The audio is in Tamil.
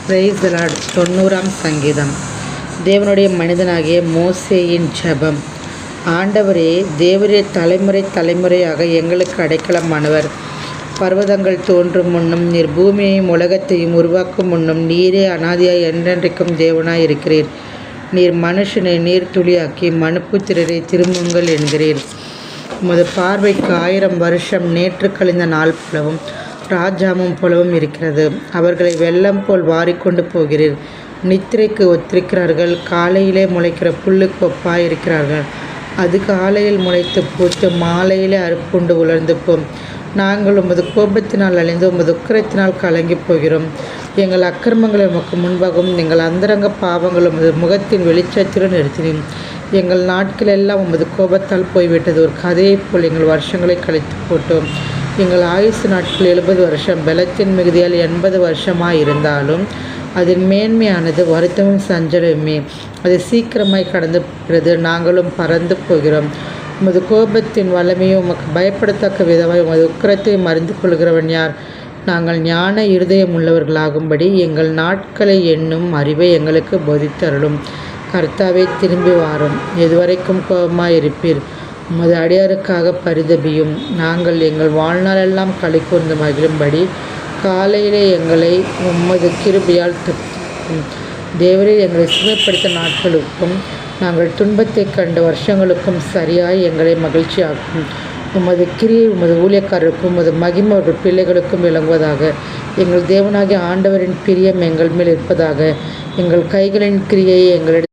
Praise the Lord. 90ஆம் சங்கீதம். தேவனுடைய மனிதனாகிய மோசேயின் ஜெபம். ஆண்டவரே, தேவரே தலைமுறை தலைமுறையாக எங்களுக்கு அடைக்கலமானவர். பர்வதங்கள் தோன்றும் முன்னும் நீர் பூமியையும் உலகத்தையும் உருவாக்கும் முன்னும் நீரே அனாதியாய் என்றென்றைக்கும் தேவனாய் இருக்கிறீர். நீர் மனுஷனை நீர் துளியாக்கி மனுப்புத்திரரை திரும்புங்கள் என்கிறீர். உமது பார்வைக்கு 1000 வருஷம் நேற்று கழிந்த நாள் போலவும் ராஜாமும் போலவும் இருக்கிறது. அவர்களை வெள்ளம் போல் வாரிக்கொண்டு போகிறீர். நித்திரைக்கு ஒத்திருக்கிறார்கள். காலையிலே முளைக்கிற புல்லுக்கு ஒப்பாயிருக்கிறார்கள். அது காலையில் முளைத்து பூத்து மாலையிலே அறுப்புண்டு உலர்ந்து போம். நாங்கள் உமது கோபத்தினால் அழிந்து உமது உக்கிரத்தினால் கலங்கி போகிறோம். எங்கள் அக்கிரமங்களை உமக்கு முன்பாகவும் எங்கள் அந்தரங்க பாவங்கள் உமது முகத்தின் வெளிச்சத்துடன் நிறுத்தினேன். எங்கள் நாட்கள் எல்லாம் உமது கோபத்தால் போய்விட்டது. ஒரு கதையைப் போல் எங்கள் வருஷங்களை கழித்து போட்டோம். எங்கள் ஆயுசு நாட்கள் 70 வருஷம். பலத்தின் மிகுதியால் 80 வருஷமாக இருந்தாலும் அதன் மேன்மையானது வருத்தமும் சஞ்சலமே. அது சீக்கிரமாய் கடந்து போகிறது. நாங்களும் பறந்து போகிறோம். உமது கோபத்தின் வல்லமையும் உமக்கு பயப்படத்தக்க விதமாய் உமது உக்கிரத்தை மறிந்து கொள்கிறவன் யார்? நாங்கள் ஞான இருதயம் உள்ளவர்களாகும்படி எங்கள் நாட்களை எண்ணும் அறிவை எங்களுக்கு போதித்தருளும். கர்த்தாவே, திரும்பி வாரும். எதுவரைக்கும் கோபமாக இருப்பீர்? உமது அடியாருக்காக பரிதபியும். நாங்கள் எங்கள் வாழ்நாளெல்லாம் களி கூர்ந்து மகிழும்படி காலையிலே எங்களை உமது கிருபையால் திருப்திக்கும். தேவரே, எங்களை சுமைப்படுத்த நாட்களுக்கும் நாங்கள் துன்பத்தை கண்ட வருஷங்களுக்கும் சரியாய் எங்களை மகிழ்ச்சியாக்கும். உமது கிரியை உமது ஊழியக்காரருக்கும் உமது மகிமை அவர்கள் பிள்ளைகளுக்கும் விளங்குவதாக. எங்கள் தேவனாகிய ஆண்டவரின் பிரியம் எங்கள் மேல் இருப்பதாக. எங்கள் கைகளின் கிரியை எங்களிடம்